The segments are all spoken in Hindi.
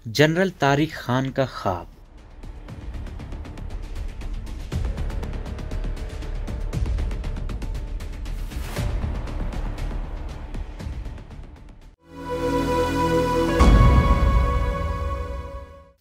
जनरल तारिक खान का ख्वाब।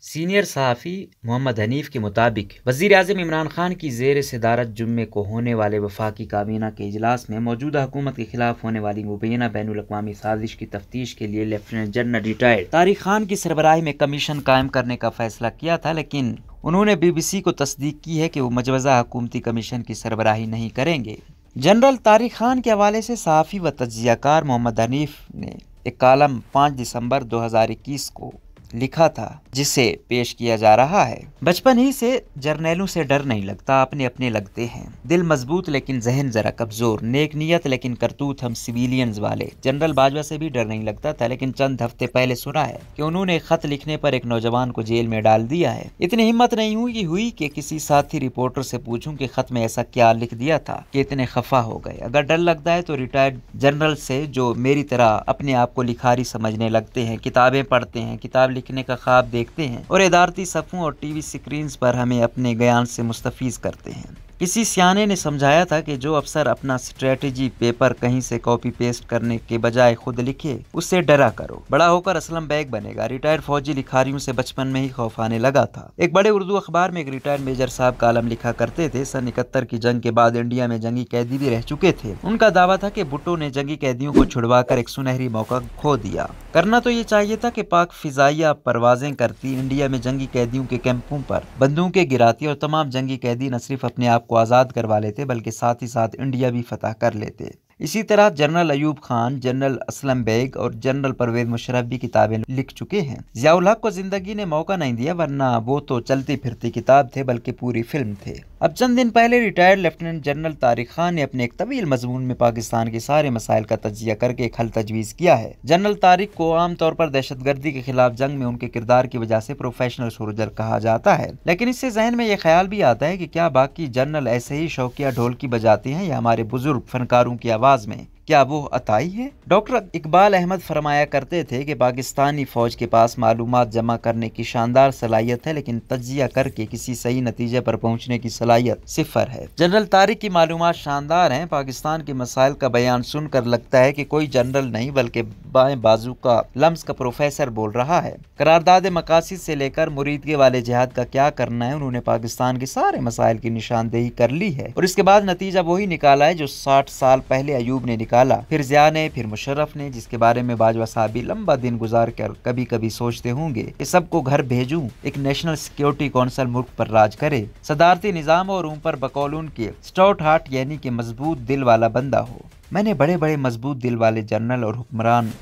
सीनियर सहाफ़ी मोहम्मद हनीफ के मुताबिक वज़ीर-ए-आज़म इमरान खान की ज़ेर सदारत जुम्मे को होने वाले वफाकी काबीना के इजलास में मौजूदा हुकूमत के खिलाफ होने वाली मुबैना बैनुल-अक़वामी साजिश की तफ्तीश के लिए lieutenant general retired Tariq Khan की सरबराही में कमीशन कायम करने का फैसला किया था, लेकिन उन्होंने BBC को तस्दीक की है कि वो मजवज़ा हुकूमती कमीशन की सरबराही नहीं करेंगे। जनरल तारिक खान के हवाले से सहाफ़ी व तज्ज़ियाकार मोहम्मद हनीफ ने एक कालम 5 दिसंबर 2021 को लिखा था, जिसे पेश किया जा रहा है। बचपन ही से जर्नैलों से डर नहीं लगता, अपने अपने लगते हैं। दिल मजबूत लेकिन जहन जरा कमजोर, नेक नियत लेकिन करतूत हम सिविलियंस वाले। जनरल बाजवा से भी डर नहीं लगता था, लेकिन चंद हफ्ते पहले सुना है कि उन्होंने खत लिखने पर एक नौजवान को जेल में डाल दिया है। इतनी हिम्मत नहीं हुई कि किसी साथी रिपोर्टर से पूछूं कि खत में ऐसा क्या लिख दिया था कि इतने खफा हो गए। अगर डर लगता है तो रिटायर्ड जनरल से, जो मेरी तरह अपने आप को लिखारी समझने लगते हैं, किताबें पढ़ते हैं, किताब लिखने का ख्वाब देखते हैं और इदारती सफ़ों और TV स्क्रीन पर हमें अपने ज्ञान से मुस्तफीज करते हैं। किसी सियाने ने समझाया था कि जो अफसर अपना स्ट्रेटजी पेपर कहीं से कॉपी पेस्ट करने के बजाय खुद लिखे, उससे डरा करो, बड़ा होकर असलम बैग बनेगा। रिटायर्ड फौजी लिखारियों से बचपन में ही खौफ आने लगा था। एक बड़े उर्दू अखबार में एक रिटायर्ड मेजर साहब कालम लिखा करते थे। सन 71 की जंग के बाद इंडिया में जंगी कैदी भी रह चुके थे। उनका दावा था कि भुट्टो ने जंगी कैदियों को छुड़वाकर एक सुनहरी मौका खो दिया। करना तो ये चाहिए था कि पाक फिजाइया परवाजें करती, इंडिया में जंगी कैदियों के कैंपों पर बंदूकें गिराती और तमाम जंगी कैदी न सिर्फ अपने आप को आज़ाद करवा लेते, बल्कि साथ ही साथ इंडिया भी फतह कर लेते। इसी तरह जनरल अयूब खान, जनरल असलम बेग और जनरल परवेज मुशर्रफ भी किताबें लिख चुके हैं। ज़ियाउल हक को जिंदगी ने मौका नहीं दिया, वरना वो तो चलती फिरती किताब थे, बल्कि पूरी फिल्म थे। अब चंद दिन पहले retired lieutenant general Tariq Khan ने अपने एक तवील मजमून में पाकिस्तान के सारे मसाइल का तज्जिया करके एक हल तजवीज़ किया है। जनरल तारिक को आमतौर पर दहशतगर्दी के खिलाफ जंग में उनके किरदार की वजह से प्रोफेशनल सोल्जर कहा जाता है, लेकिन इससे जहन में यह ख्याल भी आता है कि क्या बाकी जनरल ऐसे ही शौकिया ढोलकी बजाते हैं या हमारे बुजुर्ग फनकारों की आवाज में क्या वो अताई है? डॉक्टर इकबाल अहमद फरमाया करते थे कि पाकिस्तानी फौज के पास मालूमात जमा करने की शानदार सलाहियत है, लेकिन तज्जिया करके किसी सही नतीजे पर पहुंचने की सलाहियत सिफर है। जनरल तारिक की मालूमात शानदार हैं। पाकिस्तान के मसाइल का बयान सुनकर लगता है कि कोई जनरल नहीं बल्कि बाएं बाजू का लम्स का प्रोफेसर बोल रहा है। करारदाद मकासिद से लेकर मुरीदगी वाले जिहाद का क्या करना है, उन्होंने पाकिस्तान के सारे मसाइल की निशानदेही कर ली है और इसके बाद नतीजा वही निकाला है जो 60 साल पहले अयूब ने निकाला, फिर ज़िया ने, फिर मुशर्रफ ने, जिसके बारे में बाजवा साहब भी लंबा दिन गुजार कर कभी कभी सोचते होंगे कि सबको घर भेजूं, एक नेशनल सिक्योरिटी काउंसिल मुल्क पर राज करे, सदारती निज़ाम और ऊपर बकौल उनके स्टाउट हार्ट यानी कि मजबूत दिल वाला बंदा हो। मैंने बड़े बड़े मजबूत दिल वाले जनरल और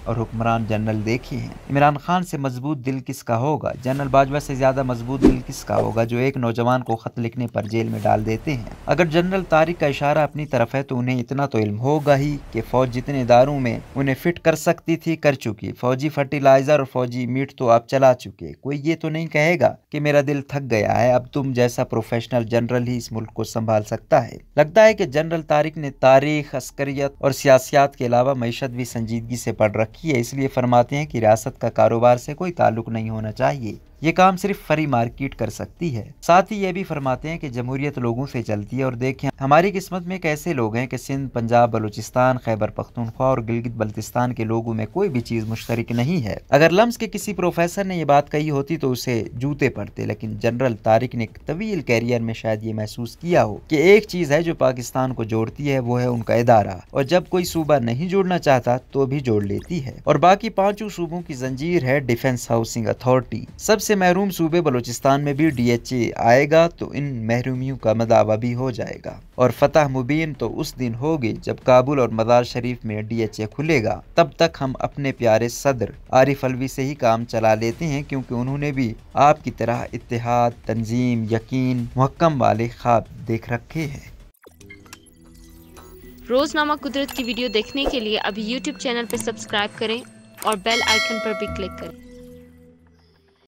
हुक्मरान जनरल देखे हैं। इमरान खान से मजबूत दिल किसका होगा? जनरल बाजवा से ज्यादा मजबूत दिल किसका होगा जो एक नौजवान को खत लिखने पर जेल में डाल देते हैं? अगर जनरल तारिक का इशारा अपनी तरफ है तो उन्हें इतना तो इल्म होगा ही कि फौज जितने इदारों में उन्हें फिट कर सकती थी कर चुकी। फौजी फर्टिलाइजर और फौजी मीट तो आप चला चुके। कोई ये तो नहीं कहेगा कि मेरा दिल थक गया है, अब तुम जैसा प्रोफेशनल जनरल ही इस मुल्क को संभाल सकता है। लगता है कि जनरल तारिक ने तारीख, अस्करियत और सियासियात के अलावा मईशत भी संजीदगी से पढ़ रखी है, इसलिए फरमाते हैं कि रियासत का कारोबार से कोई ताल्लुक नहीं होना चाहिए, ये काम सिर्फ फ्री मार्केट कर सकती है। साथ ही ये भी फरमाते हैं कि जमहूरियत लोगों से चलती है और देखें हमारी किस्मत में कैसे लोग हैं कि सिंध, पंजाब, बलूचिस्तान, खैबर पख्तूनख्वा और गिलगित बल्तिस्तान के लोगों में कोई भी चीज मुश्तरक नहीं है। अगर लम्स के किसी प्रोफेसर ने यह बात कही होती तो उसे जूते पड़ते, लेकिन जनरल तारिक ने तवील कैरियर में शायद ये महसूस किया हो कि एक चीज है जो पाकिस्तान को जोड़ती है, वो है उनका इदारा, और जब कोई सूबा नहीं जोड़ना चाहता तो भी जोड़ लेती है। और बाकी 5 सूबों की जंजीर है डिफेंस हाउसिंग अथॉरिटी। सबसे महरूम सूबे बलूचिस्तान में भी DHA आएगा तो इन महरूमियों का मदावा भी हो जाएगा और फतह मुबीन तो उस दिन होगी जब काबुल और मज़ार शरीफ में DHA खुलेगा। तब तक हम अपने प्यारे सदर आरिफ अलवी से ही काम चला लेते हैं, क्योंकि उन्होंने भी आपकी तरह इत्तेहाद, तंजीम, यकीन, मुहक्कम वाले ख्वाब देख रखे हैं। रोजनामा कुदरत की वीडियो देखने के लिए अभी YouTube चैनल पर सब्सक्राइब करें और बेल आइकन पर भी क्लिक करें।